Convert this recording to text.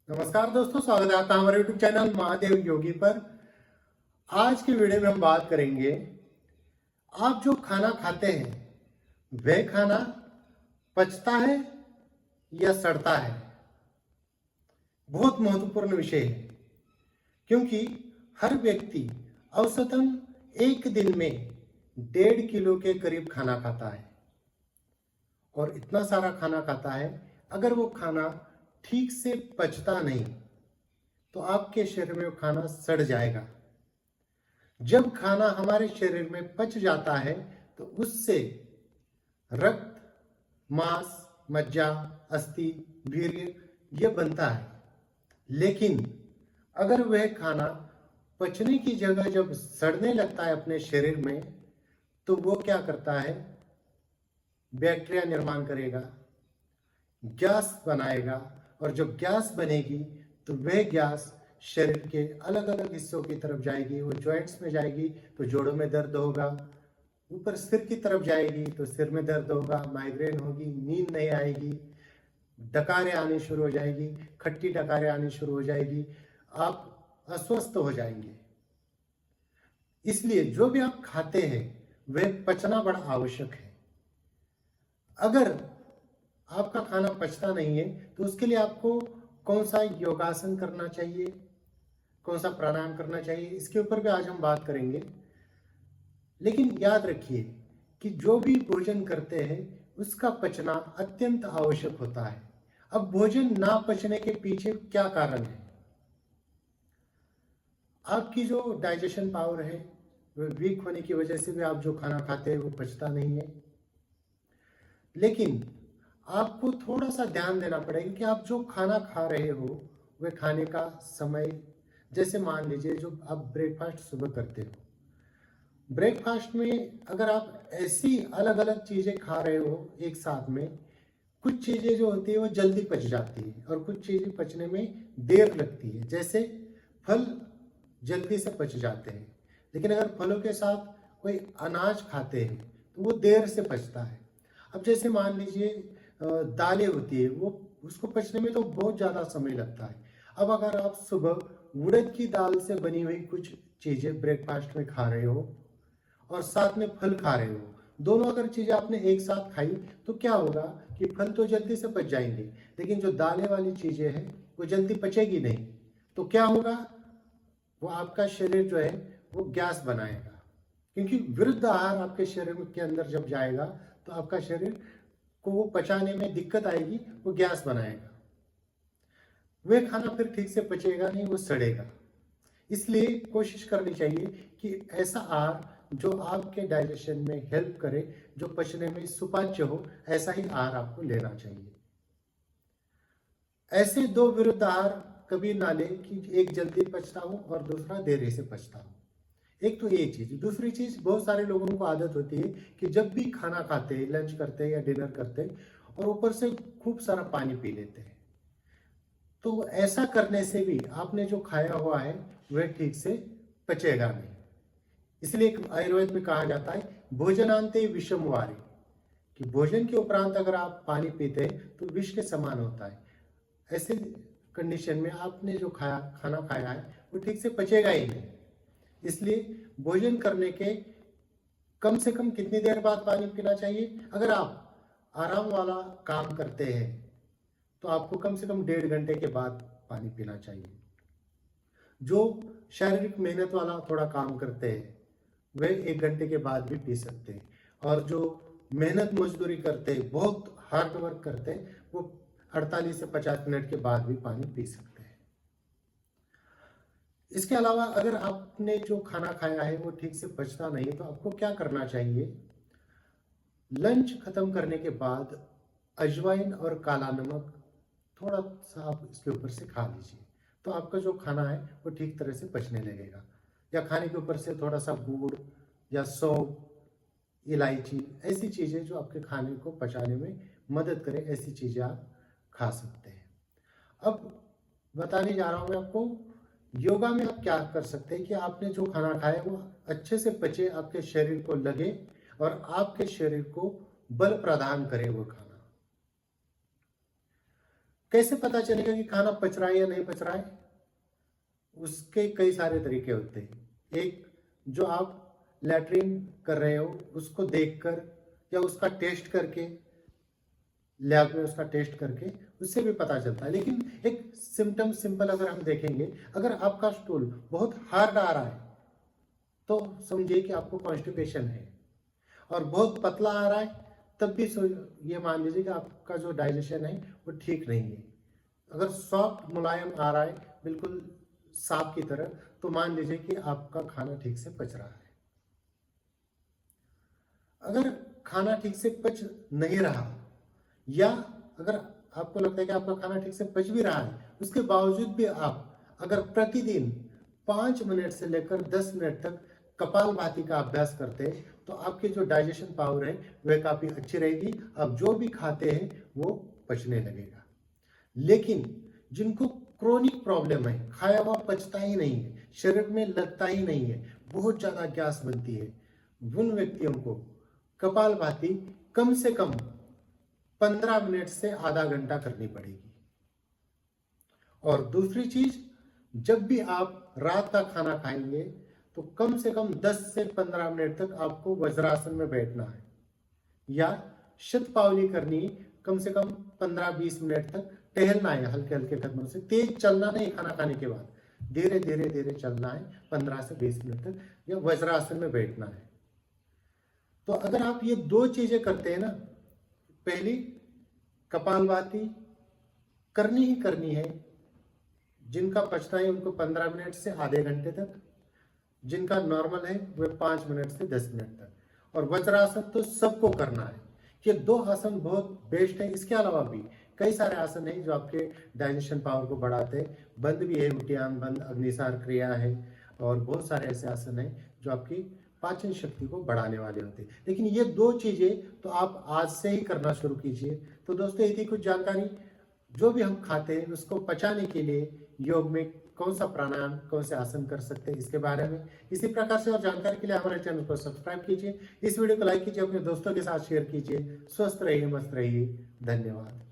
नमस्कार दोस्तों, स्वागत है आपका हमारे यूट्यूब चैनल महादेव योगी पर। आज की वीडियो में हम बात करेंगे, आप जो खाना खाते हैं वह खाना पचता है या सड़ता है। बहुत महत्वपूर्ण विषय है, क्योंकि हर व्यक्ति औसतन एक दिन में 1.5 किलो के करीब खाना खाता है। और इतना सारा खाना खाता है, अगर वो खाना ठीक से पचता नहीं तो आपके शरीर में वो खाना सड़ जाएगा। जब खाना हमारे शरीर में पच जाता है तो उससे रक्त, मांस, मज्जा, अस्थि, वीर्य यह बनता है। लेकिन अगर वह खाना पचने की जगह जब सड़ने लगता है अपने शरीर में, तो वो क्या करता है, बैक्टीरिया निर्माण करेगा, गैस बनाएगा। और जब गैस बनेगी तो वह गैस शरीर के अलग अलग हिस्सों की तरफ जाएगी। वो जॉइंट्स में जाएगी तो जोड़ों में दर्द होगा, ऊपर सिर की तरफ जाएगी तो सिर में दर्द होगा, माइग्रेन होगी, नींद नहीं आएगी, डकारें आनी शुरू हो जाएगी, खट्टी डकारें आनी शुरू हो जाएगी, आप अस्वस्थ हो जाएंगे। इसलिए जो भी आप खाते हैं वह पचना बड़ा आवश्यक है। अगर आपका खाना पचता नहीं है तो उसके लिए आपको कौन सा योगासन करना चाहिए, कौन सा प्राणायाम करना चाहिए, इसके ऊपर भी आज हम बात करेंगे। लेकिन याद रखिए कि जो भी भोजन करते हैं उसका पचना अत्यंत आवश्यक होता है। अब भोजन ना पचने के पीछे क्या कारण है? आपकी जो डाइजेशन पावर है वह वीक होने की वजह से भी आप जो खाना खाते हैं वो पचता नहीं है। लेकिन आपको थोड़ा सा ध्यान देना पड़ेगा कि आप जो खाना खा रहे हो वह खाने का समय, जैसे मान लीजिए जो आप ब्रेकफास्ट सुबह करते हो, ब्रेकफास्ट में अगर आप ऐसी अलग अलग चीज़ें खा रहे हो एक साथ में, कुछ चीज़ें जो होती है वो जल्दी पच जाती है और कुछ चीज़ें पचने में देर लगती है। जैसे फल जल्दी से पच जाते हैं, लेकिन अगर फलों के साथ कोई अनाज खाते हैं तो वो देर से पचता है। अब जैसे मान लीजिए दालें होती है, वो उसको पचने में तो बहुत ज़्यादा समय लगता है। अब अगर आप सुबह उड़द की दाल से बनी हुई कुछ चीज़ें ब्रेकफास्ट में खा रहे हो और साथ में फल खा रहे हो, दोनों अगर चीज़ें आपने एक साथ खाई तो क्या होगा कि फल तो जल्दी से पच जाएंगे, लेकिन जो दालें वाली चीज़ें हैं वो जल्दी पचेगी नहीं। तो क्या होगा, वो आपका शरीर जो है वो गैस बनाएगा, क्योंकि विरुद्ध आहार आपके शरीर के अंदर जब जाएगा तो आपका शरीर को वो पचाने में दिक्कत आएगी, वो गैस बनाएगा, वह खाना फिर ठीक से पचेगा नहीं, वो सड़ेगा। इसलिए कोशिश करनी चाहिए कि ऐसा आहार जो आपके डाइजेशन में हेल्प करे, जो पचने में सुपाच्य हो, ऐसा ही आहार आपको लेना चाहिए। ऐसे दो विरुद्ध आहार कभी ना ले कि एक जल्दी पचता हो और दूसरा देरी से पचता हो। एक तो ये चीज, दूसरी चीज, बहुत सारे लोगों को आदत होती है कि जब भी खाना खाते हैं, लंच करते हैं या डिनर करते हैं, और ऊपर से खूब सारा पानी पी लेते हैं। तो ऐसा करने से भी आपने जो खाया हुआ है वह ठीक से पचेगा नहीं। इसलिए एक आयुर्वेद में कहा जाता है, भोजनांते विषम वारी, कि भोजन के उपरांत अगर आप पानी पीते हैं तो विष के समान होता है। ऐसे कंडीशन में आपने जो खाना खाया है वो ठीक से पचेगा ही नहीं। इसलिए भोजन करने के कम से कम कितनी देर बाद पानी पीना चाहिए? अगर आप आराम वाला काम करते हैं तो आपको कम से कम 1.5 घंटे के बाद पानी पीना चाहिए। जो शारीरिक मेहनत वाला थोड़ा काम करते हैं वह 1 घंटे के बाद भी पी सकते हैं, और जो मेहनत मजदूरी करते हैं, बहुत हार्ड वर्क करते हैं, वो 48 से 50 मिनट के बाद भी पानी पी सकते हैं। इसके अलावा अगर आपने जो खाना खाया है वो ठीक से पचता नहीं तो आपको क्या करना चाहिए? लंच खत्म करने के बाद अजवाइन और काला नमक थोड़ा सा आप इसके ऊपर से खा लीजिए, तो आपका जो खाना है वो ठीक तरह से पचने लगेगा। या खाने के ऊपर से थोड़ा सा गुड़ या सौंफ, इलायची, ऐसी चीज़ें जो आपके खाने को पचाने में मदद करें, ऐसी चीज़ें आप खा सकते हैं। अब बताने जा रहा हूँ मैं आपको, योगा में आप क्या कर सकते हैं कि आपने जो खाना खाया वो अच्छे से पचे, आपके शरीर को लगे और आपके शरीर को बल प्रदान करे वो खाना। कैसे पता चलेगा कि खाना पच रहा है या नहीं पच रहा है? उसके कई सारे तरीके होते हैं। एक, जो आप लैट्रिन कर रहे हो उसको देखकर या उसका टेस्ट करके, लैब में उसका टेस्ट करके उससे भी पता चलता है। लेकिन एक सिम्टम सिंपल अगर हम देखेंगे, अगर आपका स्टूल बहुत हार्ड आ रहा है तो समझिए कि आपको कॉन्स्टिपेशन है, और बहुत पतला आ रहा है तब भी ये मान लीजिए कि आपका जो डाइजेशन है वो ठीक नहीं है। अगर सॉफ्ट मुलायम आ रहा है बिल्कुल सांप की तरह, तो मान लीजिए कि आपका खाना ठीक से पच रहा है। अगर खाना ठीक से पच नहीं रहा, या अगर आपको लगता है कि आपका खाना ठीक से पच भी रहा है, उसके बावजूद भी आप अगर प्रतिदिन 5 मिनट से लेकर 10 मिनट तक कपालभाति का अभ्यास करते हैं तो आपकी जो डाइजेशन पावर है वह काफी अच्छी रहेगी। आप जो भी खाते हैं वो पचने लगेगा। लेकिन जिनको क्रोनिक प्रॉब्लम है, खाया हुआ पचता ही नहीं है, शरीर में लगता ही नहीं है, बहुत ज्यादा गैस बनती है, उन व्यक्तियों को कपालभाति कम से कम 15 मिनट से आधा घंटा करनी पड़ेगी। और दूसरी चीज, जब भी आप रात का खाना खाएंगे तो कम से कम 10 से 15 मिनट तक आपको वज्रासन में बैठना है, या शतपावली करनी, कम से कम 15-20 मिनट तक टहलना है हल्के हल्के कदमों से, तेज चलना नहीं खाना खाने के बाद, धीरे धीरे धीरे चलना है 15 से 20 मिनट तक, या वज्रासन में बैठना है। तो अगर आप ये दो चीजें करते हैं ना, पहली कपालभाति करनी ही करनी है, जिनका पचता है उनको 15 मिनट से आधे घंटे तक, जिनका नॉर्मल है वह 5 मिनट से 10 मिनट तक, और वज्रासन तो सबको करना है। ये 2 आसन बहुत बेस्ट है। इसके अलावा भी कई सारे आसन हैं जो आपके डाइजेशन पावर को बढ़ाते हैं। बंद भी है, उटियान बंद, अग्निसार क्रिया है, और बहुत सारे ऐसे आसन हैं जो आपकी पाचन शक्ति को बढ़ाने वाले होते हैं। लेकिन ये 2 चीजें तो आप आज से ही करना शुरू कीजिए। तो दोस्तों, यदि कुछ जानकारी, जो भी हम खाते हैं उसको पचाने के लिए योग में कौन सा प्राणायाम, कौन से आसन कर सकते हैं, इसके बारे में इसी प्रकार से और जानकारी के लिए हमारे चैनल को सब्सक्राइब कीजिए, इस वीडियो को लाइक कीजिए, अपने दोस्तों के साथ शेयर कीजिए। स्वस्थ रहिए, मस्त रहिए। धन्यवाद।